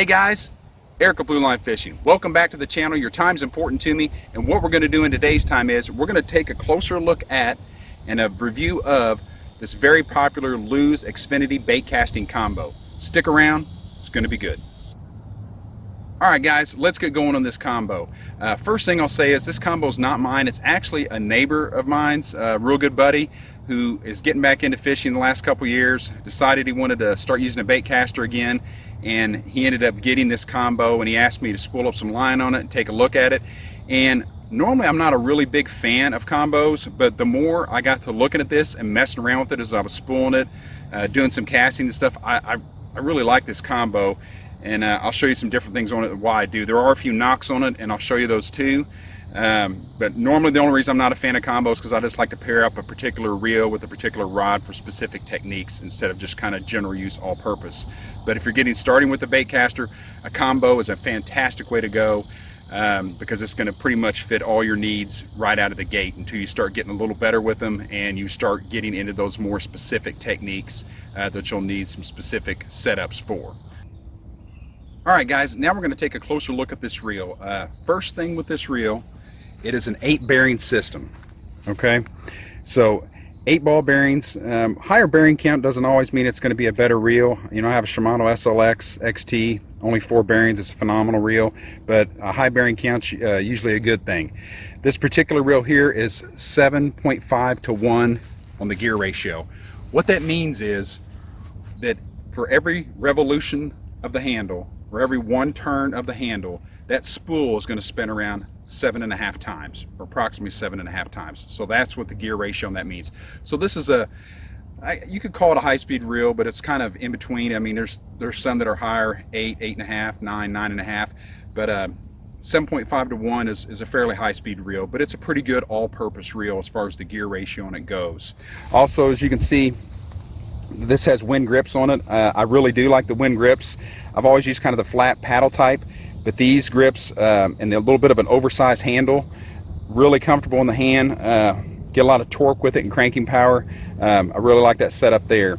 Hey guys, Eric of Blue Line Fishing. Welcome back to the channel. Your time's important to me, and what we're going to do in today's time is we're going to take a closer look at and a review of this very popular Lews Xfinity Baitcasting Combo. Stick around, it's going to be good. Alright guys, let's get going on this combo. First thing I'll say is this combo is not mine. It's actually a neighbor of mine's, a real good buddy who is getting back into fishing the last couple years. Decided he wanted to start using a bait caster again, and he ended up getting this combo, and he asked me to spool up some line on it and take a look at it. And normally I'm not a really big fan of combos, but the more I got to looking at this and messing around with it as I was spooling it, doing some casting and stuff, I really like this combo. And I'll show you some different things on it and why I do. There are a few knocks on it, and I'll show you those too. But normally the only reason I'm not a fan of combos is because I just like to pair up a particular reel with a particular rod for specific techniques instead of just kind of general use all purpose. But if you're getting starting with a bait caster, a combo is a fantastic way to go because it's going to pretty much fit all your needs right out of the gate until you start getting a little better with them and you start getting into those more specific techniques that you'll need some specific setups for. Alright guys, now we're going to take a closer look at this reel. First thing with this reel, it is an 8 bearing system. Okay, so 8 ball bearings. Higher bearing count doesn't always mean it's going to be a better reel. You know, I have a Shimano SLX XT, only 4 bearings. It's a phenomenal reel, but a high bearing count's usually a good thing. This particular reel here is 7.5 to 1 on the gear ratio. What that means is that for every revolution of the handle, for every one turn of the handle, that spool is going to spin around 7.5 times, or approximately 7.5 times. So that's what the gear ratio on that means. So this is you could call it a high-speed reel, but it's kind of in between. I mean, there's some that are higher, 8, 8.5, 9, 9.5, but 7.5 to 1 is a fairly high-speed reel, but it's a pretty good all-purpose reel as far as the gear ratio on it goes. Also, as you can see, this has Winn grips on it. I really do like the Winn grips. I've always used kind of the flat paddle type, but these grips and a little bit of an oversized handle, really comfortable in the hand. Get a lot of torque with it and cranking power. I really like that setup there.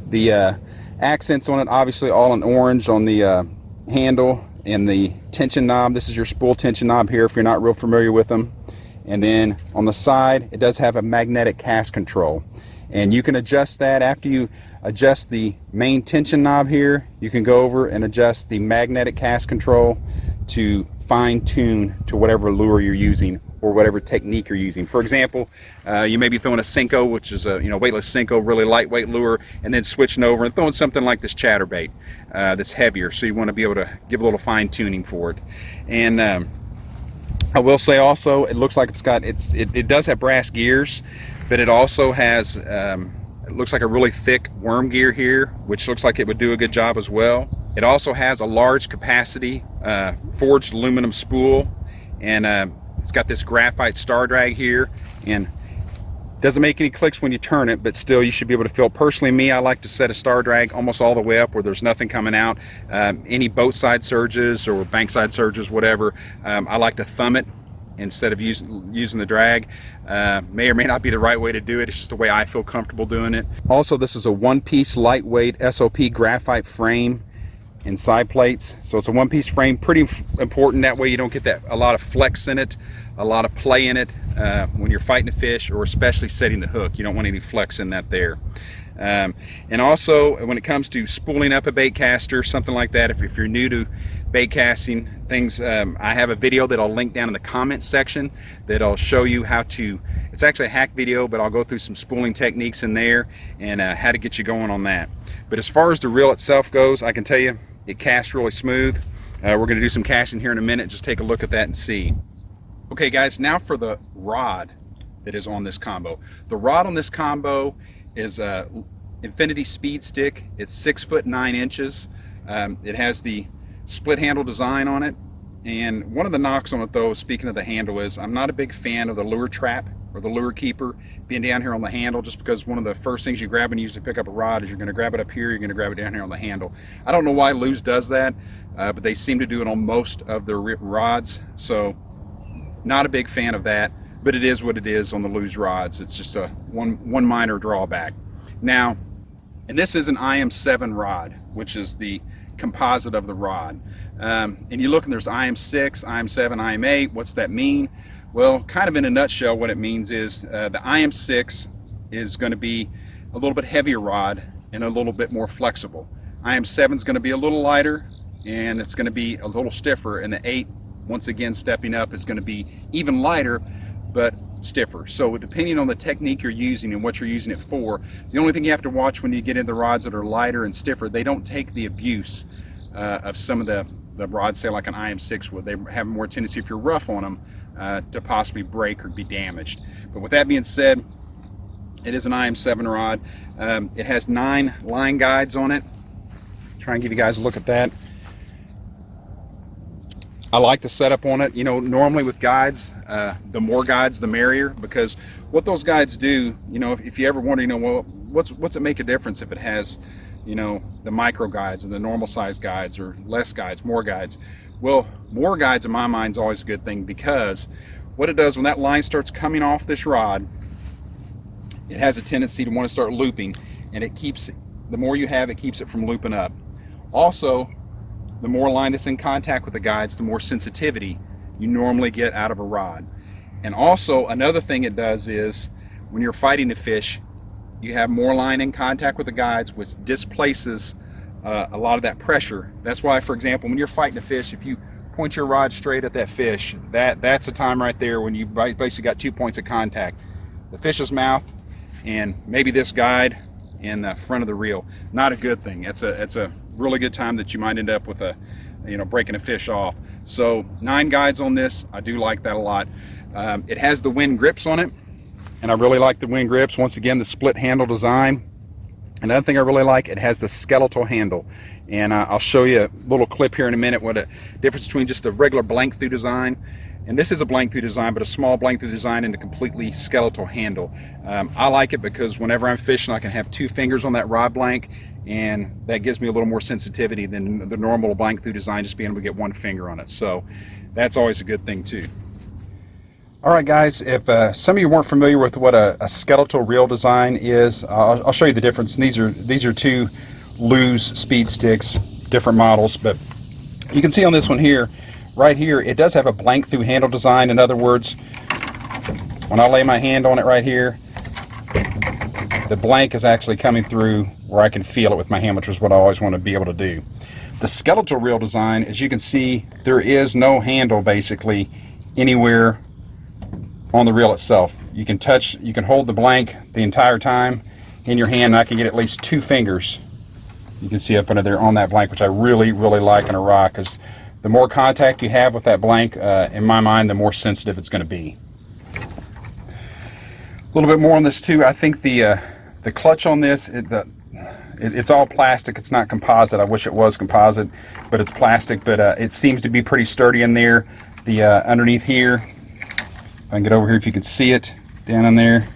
The accents on it, obviously all in orange on the handle and the tension knob. This is your spool tension knob here if you're not real familiar with them. And then on the side, it does have a magnetic cast control. And you can adjust that after you adjust the main tension knob here. You can go over and adjust the magnetic cast control to fine tune to whatever lure you're using or whatever technique you're using. For example, you may be throwing a Senko, which is a weightless Senko, really lightweight lure, and then switching over and throwing something like this chatterbait that's heavier. So you want to be able to give a little fine tuning for it. And I will say also, it looks like it does have brass gears, but it also has it looks like a really thick worm gear here, which looks like it would do a good job as well. It also has a large capacity forged aluminum spool, and it's got this graphite star drag here, and doesn't make any clicks when you turn it, but still you should be able to feel. Personally, me, I like to set a star drag almost all the way up where there's nothing coming out. Any boat side surges or bankside surges, whatever, I like to thumb it instead of using the drag. May or may not be the right way to do it. It's just the way I feel comfortable doing it. Also, this is a one-piece lightweight SOP graphite frame and side plates. So it's a one-piece frame, pretty important. That way you don't get a lot of flex in it, a lot of play in it when you're fighting a fish, or especially setting the hook. You don't want any flex in that there. And also, when it comes to spooling up a bait caster, something like that, if you're new to bait casting things, I have a video that I'll link down in the comments section that'll show you how to, it's actually a hack video, but I'll go through some spooling techniques in there and how to get you going on that. But as far as the reel itself goes, I can tell you it casts really smooth. We're going to do some casting here in a minute. Just take a look at that and see. Okay guys, now for the rod that is on this combo. The rod on this combo is a Infinity Speed Stick. It's 6 foot 9 inches. It has the split handle design on it, and one of the knocks on it though, speaking of the handle, is I'm not a big fan of the lure trap or the lure keeper being down here on the handle, just because one of the first things you grab and use to pick up a rod is you're going to grab it up here, you're going to grab it down here on the handle. I don't know why Lews does that, but they seem to do it on most of their rods, so not a big fan of that, but it is what it is on the Lews rods. It's just a one minor drawback. Now, and this is an IM7 rod, which is the composite of the rod. And you look and there's IM6, IM7, IM8. What's that mean? Well, kind of in a nutshell, what it means is the IM6 is going to be a little bit heavier rod and a little bit more flexible. IM7 is going to be a little lighter and it's going to be a little stiffer, and the 8, once again stepping up, is going to be even lighter but stiffer. So depending on the technique you're using and what you're using it for, the only thing you have to watch when you get into rods that are lighter and stiffer, they don't take the abuse of some of the rods, say like an IM6 would. They have more tendency, if you're rough on them, to possibly break or be damaged. But with that being said, it is an IM7 rod. It has 9 line guides on it. Try and give you guys a look at that. I like the setup on it. You know, normally with guides, the more guides the merrier, because what those guides do, you know, if you ever wonder, you know, well, what's it make a difference if it has, you know, the micro guides and the normal size guides, or less guides, more guides? Well, more guides in my mind is always a good thing, because what it does when that line starts coming off this rod, it has a tendency to want to start looping, and it keeps it, the more you have, it keeps it from looping up. Also, the more line that's in contact with the guides, the more sensitivity you normally get out of a rod. And also another thing it does is, when you're fighting a fish, you have more line in contact with the guides, which displaces a lot of that pressure. That's why, for example, when you're fighting a fish, if you point your rod straight at that fish, that's the time right there when you basically got 2 points of contact: the fish's mouth and maybe this guide in the front of the reel. Not a good thing. It's a really good time that you might end up with breaking a fish off. So 9 guides on this. I do like that a lot. It has the Winn grips on it, and I really like the Winn grips. Once again, the split handle design. Another thing I really like, it has the skeletal handle, and I'll show you a little clip here in a minute what a difference between just a regular blank through design, and this is a blank through design, but a small blank through design and a completely skeletal handle. I like it because whenever I'm fishing, I can have 2 fingers on that rod blank, and that gives me a little more sensitivity than the normal blank through design, just being able to get 1 finger on it. So that's always a good thing too. All right, guys, if some of you weren't familiar with what a skeletal reel design is, I'll show you the difference. And these are 2 Lews speed sticks, different models, but you can see on this one here, right here, it does have a blank through handle design. In other words, when I lay my hand on it right here, the blank is actually coming through where I can feel it with my hand, which is what I always want to be able to do. The skeletal reel design, as you can see, there is no handle basically anywhere on the reel itself. You can hold the blank the entire time in your hand, and I can get at least 2 fingers. You can see up under there on that blank, which I really, really like in a rock, because the more contact you have with that blank, in my mind, the more sensitive it's going to be. A little bit more on this too. I think the clutch on this, it's all plastic. It's not composite. I wish it was composite, but it's plastic. But it seems to be pretty sturdy in there. The underneath here, if I can get over here, if you can see it down in there,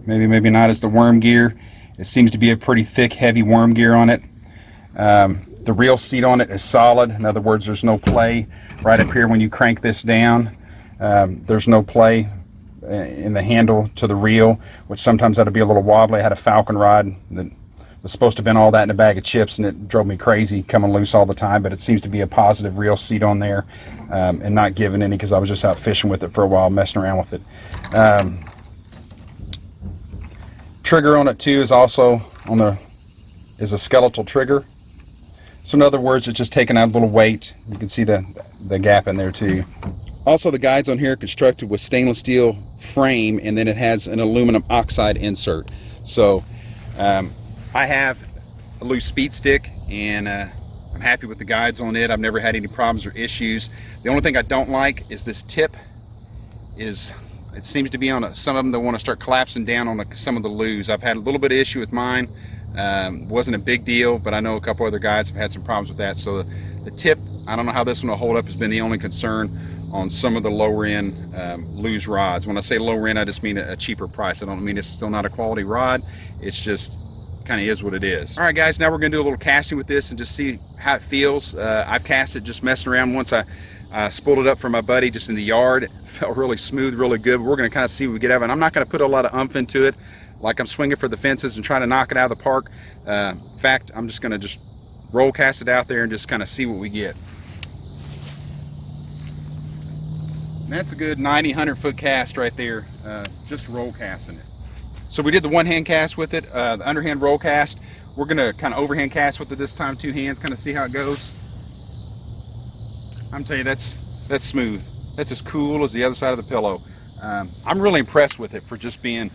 maybe not, as the worm gear. It seems to be a pretty thick, heavy worm gear on it. The reel seat on it is solid. In other words, there's no play right up here when you crank this down. There's no play in the handle to the reel, which sometimes that'll be a little wobbly. I had a Falcon rod that was supposed to have been all that in a bag of chips, and it drove me crazy coming loose all the time, but it seems to be a positive reel seat on there, and not giving any, because I was just out fishing with it for a while, messing around with it. Trigger on it too is also is a skeletal trigger. So in other words, it's just taking out a little weight. You can see the gap in there too. Also, the guides on here are constructed with stainless steel frame, and then it has an aluminum oxide insert. So I have a Lews speed stick, and I'm happy with the guides on it. I've never had any problems or issues. The only thing I don't like is this tip. It seems to be on some of them that want to start collapsing down on some of the Lews. I've had a little bit of issue with mine. Wasn't a big deal, but I know a couple other guys have had some problems with that. So the tip, I don't know how this one will hold up, has been the only concern on some of the lower end Lews rods. When I say lower end, I just mean a cheaper price. I don't mean it's still not a quality rod. It's just kind of is what it is. All right, guys, now we're going to do a little casting with this and just see how it feels. I've cast it just messing around. Once I spooled it up for my buddy just in the yard. It felt really smooth, really good. We're going to kind of see what we get out of it. I'm not going to put a lot of oomph into it, like I'm swinging for the fences and trying to knock it out of the park. In fact, I'm just going to roll cast it out there and just kind of see what we get. And that's a good 90, 100 foot cast right there, just roll casting it. So we did the one hand cast with it, the underhand roll cast. We're gonna kind of overhand cast with it this time, two hands, kind of see how it goes. I'm telling you, that's smooth. That's as cool as the other side of the pillow. I'm really impressed with it for just being,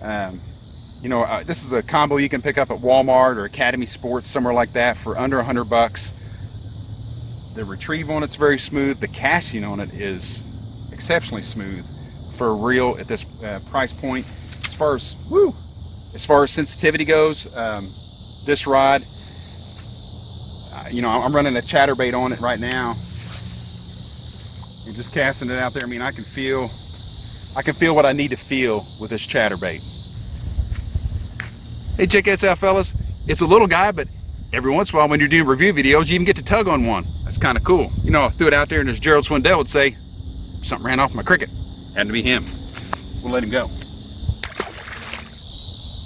you know, this is a combo you can pick up at Walmart or Academy Sports, somewhere like that, for under $100. The retrieve on it's very smooth. The casting on it is exceptionally smooth for a reel at this price point. As far as sensitivity goes, this rod, you know, I'm running a chatterbait on it right now and just casting it out there. I mean, I can feel what I need to feel with this chatterbait. Hey, check this out, fellas. It's a little guy, but every once in a while when you're doing review videos, you even get to tug on one. That's kind of cool. You know, I threw it out there and as Gerald Swindell would say, something ran off my cricket. Had to be him. We'll let him go.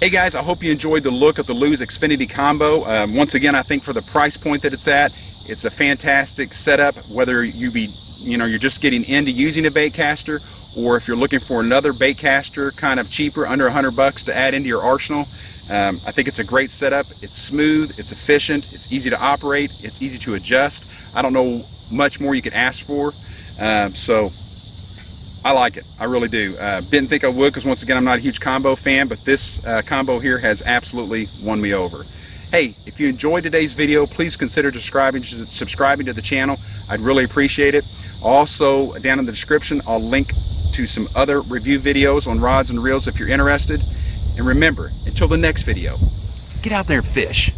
Hey guys, I hope you enjoyed the look at the Lews Xfinity Combo. Once again, I think for the price point that it's at, it's a fantastic setup, whether you're just getting into using a baitcaster, or if you're looking for another baitcaster kind of cheaper, under $100 to add into your arsenal. I think it's a great setup. It's smooth, it's efficient, it's easy to operate, it's easy to adjust. I don't know much more you could ask for. So I like it, I really do. Didn't think I would, because once again, I'm not a huge combo fan, but this combo here has absolutely won me over. Hey, if you enjoyed today's video, please consider subscribing to the channel. I'd really appreciate it. Also, down in the description, I'll link to some other review videos on rods and reels if you're interested. And remember, until the next video, get out there and fish.